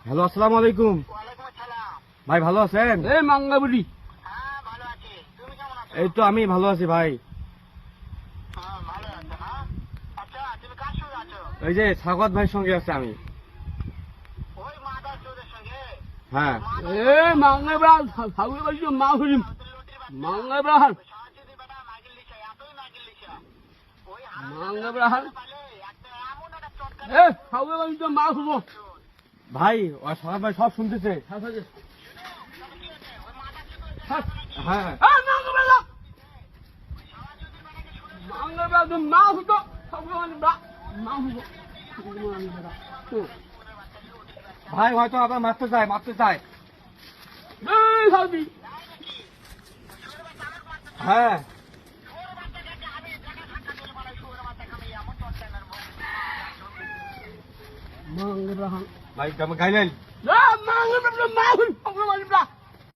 Hello, আসসালামু আলাইকুম। ভাই ভালো আছেন? এই মাঙ্গাবুড়ি এই তো আমি ভালো আছি ভাই। এই যে স্বাগত ভাইয়ের সঙ্গে আছে আমি। হ্যাঁ এ মাঙ্গাবরা সাগু কইছো মা হইম মাঙ্গাবরা মাঙ্গাবরা এ সাগু কইছো মা হইম ভাই, ওই স্বাগত ভাই সব শুনতেছে। হ্যাঁ মাঙ্গাবরা মাঙ্গাবরা তুমি মা হইতো সাগু মা হইতো ভাই হয়তো আবার মারতে চায়। এই সাবি হ্যাঁ মাঙ্গাবরা ভাই, কেমন গাইলেন? মাঙ্গাবরা